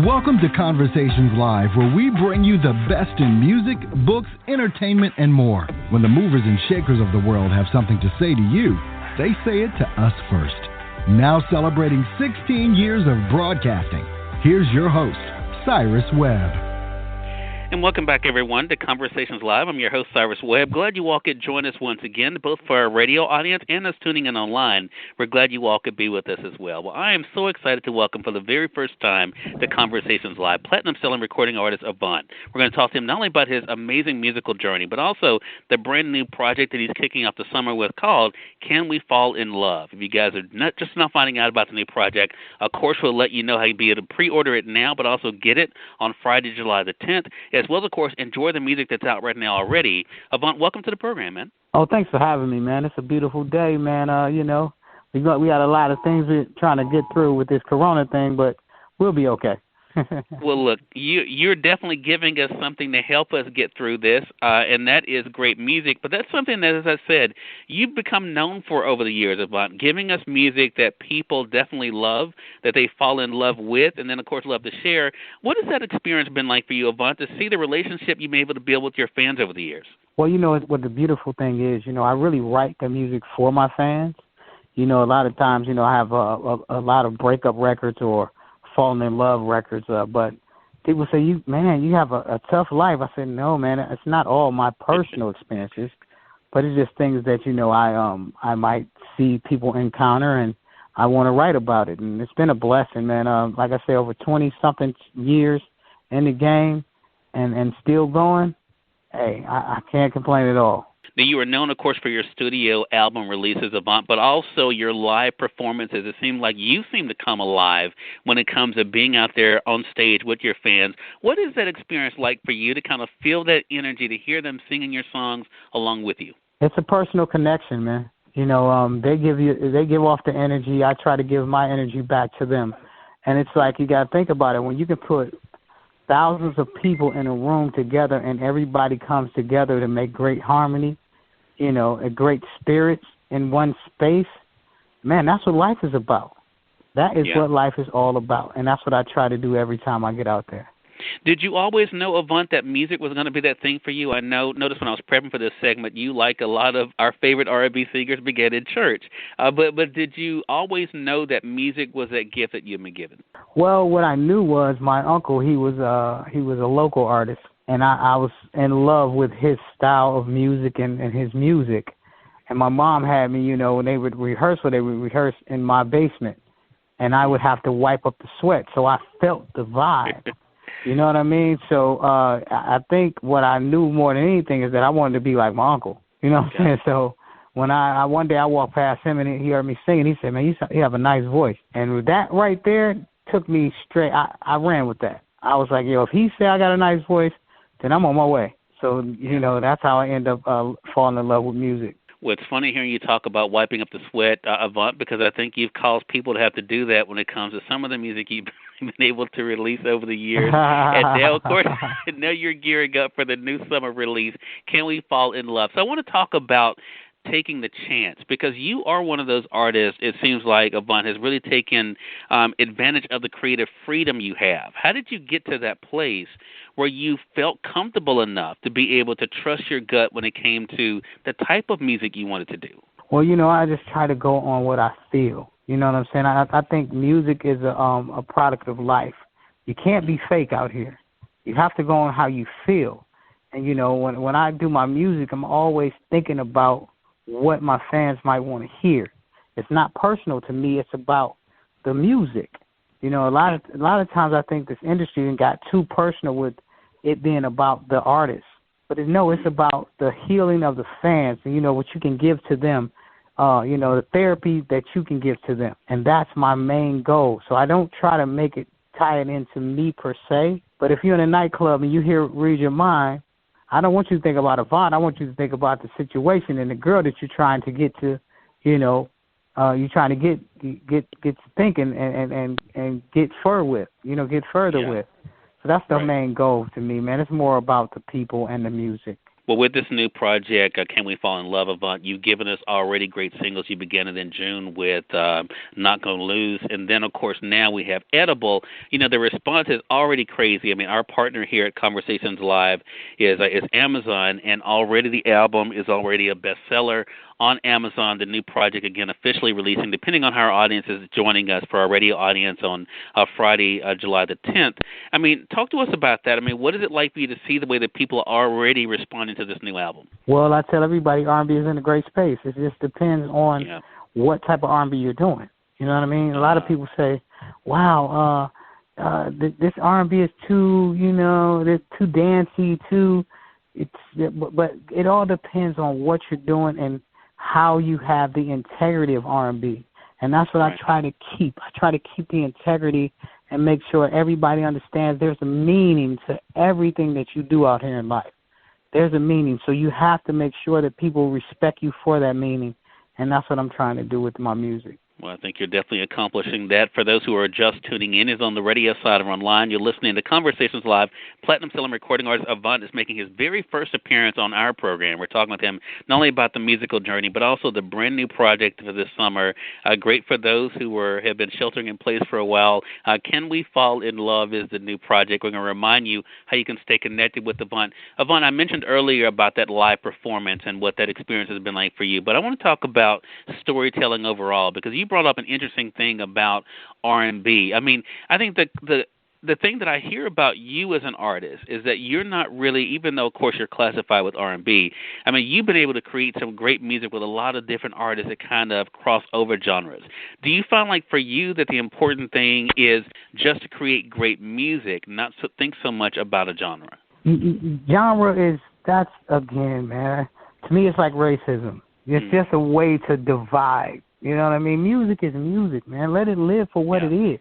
Welcome to Conversations Live, where we bring you the best in music, books, entertainment, and more. When the movers and shakers of the world have something to say to you, they say it to us first. Now celebrating 16 years of broadcasting, here's your host, Cyrus Webb. And welcome back, everyone, to Conversations Live. I'm your host, Cyrus Webb. Glad you all could join us once again, both for our radio audience and us tuning in online. We're glad you all could be with us as well. Well, I am so excited to welcome for the very first time to Conversations Live platinum-selling recording artist Avant. We're going to talk to him not only about his amazing musical journey, but also the brand-new project that he's kicking off the summer with called Can We Fall in Love? If you guys are not just now finding out about the new project, of course, we'll let you know how you'll be able to pre-order it now, but also get it on Friday, July the 10th, as well as, of course, enjoy the music that's out right now already. Avant, welcome to the program, man. Oh, thanks for having me, man. It's a beautiful day, man. We got a lot of things we're trying to get through with this corona thing, but we'll be okay. Well, look, you're definitely giving us something to help us get through this, and that is great music. But that's something that, as I said, you've become known for over the years, Avant, giving us music that people definitely love, that they fall in love with, and then, of course, love to share. What has that experience been like for you, Avant, to see the relationship you've been able to build with your fans over the years? Well, what the beautiful thing is, I really write the music for my fans. A lot of times, I have a lot of breakup records or falling in love records, but people say, you have a tough life. I said, no, man, it's not all my personal experiences, but it's just things that, I might see people encounter, and I want to write about it. And it's been a blessing, man. Like I say, over 20-something years in the game and still going, hey, I can't complain at all. Now, you are known, of course, for your studio album releases, Avant, but also your live performances. It seems like you seem to come alive when it comes to being out there on stage with your fans. What is that experience like for you to kind of feel that energy, to hear them singing your songs along with you? It's a personal connection, man. They give off the energy. I try to give my energy back to them. And it's like, you got to think about it. When you can put thousands of people in a room together and everybody comes together to make great harmony, a great spirits in one space, man, that's what life is about. That is what life is all about, and that's what I try to do every time I get out there. Did you always know, Avant, that music was going to be that thing for you? I noticed when I was prepping for this segment, you, like a lot of our favorite R&B singers, began in church. But did you always know that music was that gift that you've been given? Well, what I knew was my uncle, he was a local artist, and I was in love with his style of music and his music. And my mom had me, when they would rehearse in my basement, and I would have to wipe up the sweat, so I felt the vibe. You know what I mean? So I think what I knew more than anything is that I wanted to be like my uncle. You know what I'm saying? So when one day I walked past him and he heard me singing, he said, man, you have a nice voice. And that right there took me straight. I ran with that. I was like, if he said I got a nice voice, then I'm on my way. So, that's how I end up falling in love with music. Well, it's funny hearing you talk about wiping up the sweat, Avant, because I think you've caused people to have to do that when it comes to some of the music you've been able to release over the years. And now, of course, now you're gearing up for the new summer release, Can We Fall in Love? So I want to talk about taking the chance, because you are one of those artists, it seems like, Avant, has really taken advantage of the creative freedom you have. How did you get to that place where you felt comfortable enough to be able to trust your gut when it came to the type of music you wanted to do? Well, I just try to go on what I feel. You know what I'm saying? I think music is a product of life. You can't be fake out here. You have to go on how you feel. And, when I do my music, I'm always thinking about what my fans might want to hear. It's not personal to me. It's about the music. A lot of times I think this industry got too personal with it being about the artist. But it's about the healing of the fans and, what you can give to them, the therapy that you can give to them. And that's my main goal. So I don't try to tie it into me per se. But if you're in a nightclub and you hear Read Your Mind, I don't want you to think about Avant. I want you to think about the situation and the girl that you're trying to get to, you're trying to get to thinking and get further with. So that's the main goal to me, man. It's more about the people and the music. Well, with this new project, Can We Fall in Love, Avant, you've given us already great singles. You began it in June with Not Gonna Lose, and then, of course, now we have Edible. The response is already crazy. I mean, our partner here at Conversations Live is Amazon, and already the album is already a bestseller on Amazon. The new project, again, officially releasing, depending on how our audience is joining us, for our radio audience on Friday, July the 10th. I mean, talk to us about that. I mean, what is it like for you to see the way that people are already responding to this new album? Well, I tell everybody R&B is in a great space. It just depends on what type of R&B you're doing. You know what I mean? A lot of people say, wow, this R&B is too, it's too dancey, but it all depends on what you're doing and how you have the integrity of R&B. And that's what I try to keep. I try to keep the integrity and make sure everybody understands there's a meaning to everything that you do out here in life. There's a meaning. So you have to make sure that people respect you for that meaning. And that's what I'm trying to do with my music. Well, I think you're definitely accomplishing that. For those who are just tuning in, is on the radio side or online. You're listening to Conversations Live. Platinum-selling recording artist Avant is making his very first appearance on our program. We're talking with him not only about the musical journey, but also the brand-new project for this summer. Great for those who have been sheltering in place for a while. Can We Fall in Love is the new project. We're going to remind you how you can stay connected with Avant. Avant, I mentioned earlier about that live performance and what that experience has been like for you, but I want to talk about storytelling overall, because you brought up an interesting thing about R&B. I mean, I think the thing that I hear about you as an artist is that you're not really, even though, of course, you're classified with R&B, I mean, you've been able to create some great music with a lot of different artists that kind of cross over genres. Do you find like for you that the important thing is just to create great music, not think so much about a genre? Genre that's, again, man, to me it's like racism. It's just a way to divide. You know what I mean? Music is music, man. Let it live for what it is.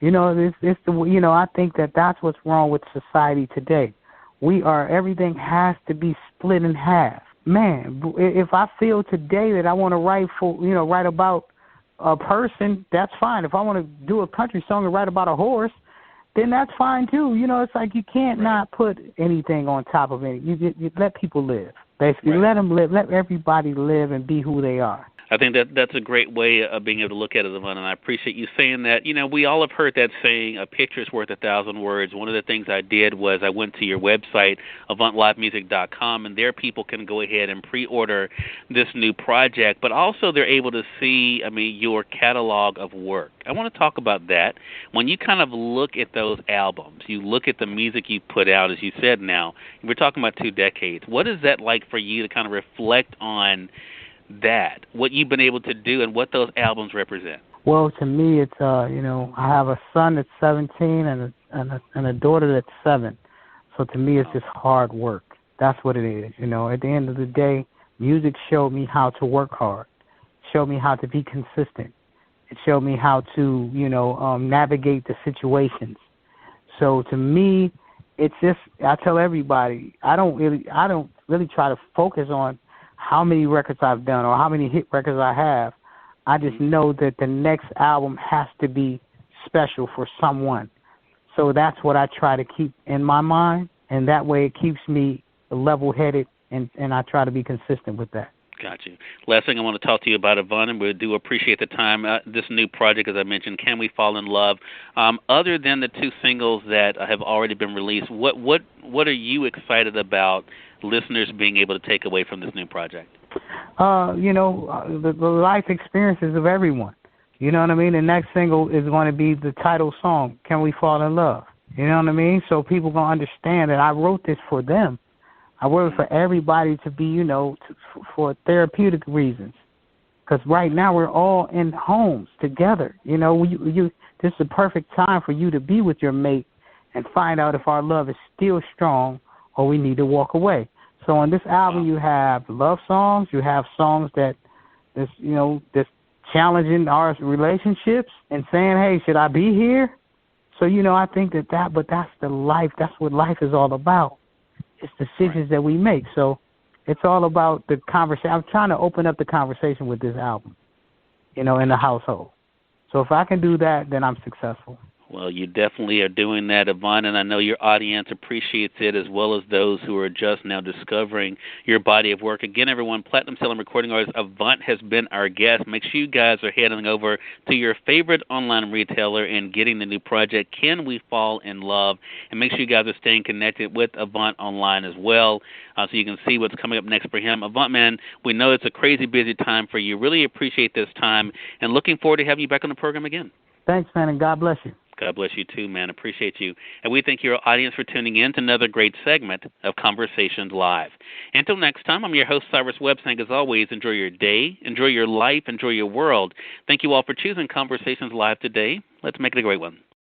I think that's what's wrong with society today. Everything has to be split in half. Man, if I feel today that I want to write about a person, that's fine. If I want to do a country song and write about a horse, then that's fine too. It's like you can't not put anything on top of it. You let people live. Basically, let them live. Let everybody live and be who they are. I think that's a great way of being able to look at it, Avant, and I appreciate you saying that. We all have heard that saying, a picture's worth 1,000 words. One of the things I did was I went to your website, avantlivemusic.com, and there people can go ahead and pre-order this new project, but also they're able to see, your catalog of work. I want to talk about that. When you kind of look at those albums, you look at the music you put out, as you said now, we're talking about 2 decades. What is that like for you to kind of reflect on that, what you've been able to do and what those albums represent? Well, to me, it's I have a son that's 17 and a daughter that's 7. So to me, it's just hard work. That's what it is. At the end of the day, music showed me how to work hard. Showed me how to be consistent. It showed me how to navigate the situations. So to me, it's just, I tell everybody, I don't really try to focus on how many records I've done or how many hit records I have. I just know that the next album has to be special for someone. So that's what I try to keep in my mind, and that way it keeps me level-headed, and I try to be consistent with that. Got you. Last thing I want to talk to you about, Avant, and we do appreciate the time. This new project, as I mentioned, Can We Fall in Love? Other than the 2 singles that have already been released, what are you excited about listeners being able to take away from this new project? The life experiences of everyone. You know what I mean? The next single is going to be the title song, Can We Fall in Love? You know what I mean? So people going to understand that I wrote this for them. I wrote it for everybody to be, for therapeutic reasons. Because right now we're all in homes together. This is the perfect time for you to be with your mate and find out if our love is still strong or we need to walk away. So on this album, you have love songs, you have songs that, that's challenging our relationships and saying, hey, should I be here? So, I think but that's the life. That's what life is all about. It's decisions that we make. So it's all about the conversation. I'm trying to open up the conversation with this album, in the household. So if I can do that, then I'm successful. Well, you definitely are doing that, Avant, and I know your audience appreciates it as well as those who are just now discovering your body of work. Again, everyone, platinum selling recording artist Avant has been our guest. Make sure you guys are heading over to your favorite online retailer and getting the new project, Can We Fall in Love? And make sure you guys are staying connected with Avant online as well, so you can see what's coming up next for him. Avant, man, we know it's a crazy busy time for you. Really appreciate this time and looking forward to having you back on the program again. Thanks, man, and God bless you. God bless you too, man. Appreciate you. And we thank your audience for tuning in to another great segment of Conversations Live. Until next time, I'm your host, Cyrus Webb, saying as always, enjoy your day, enjoy your life, enjoy your world. Thank you all for choosing Conversations Live today. Let's make it a great one.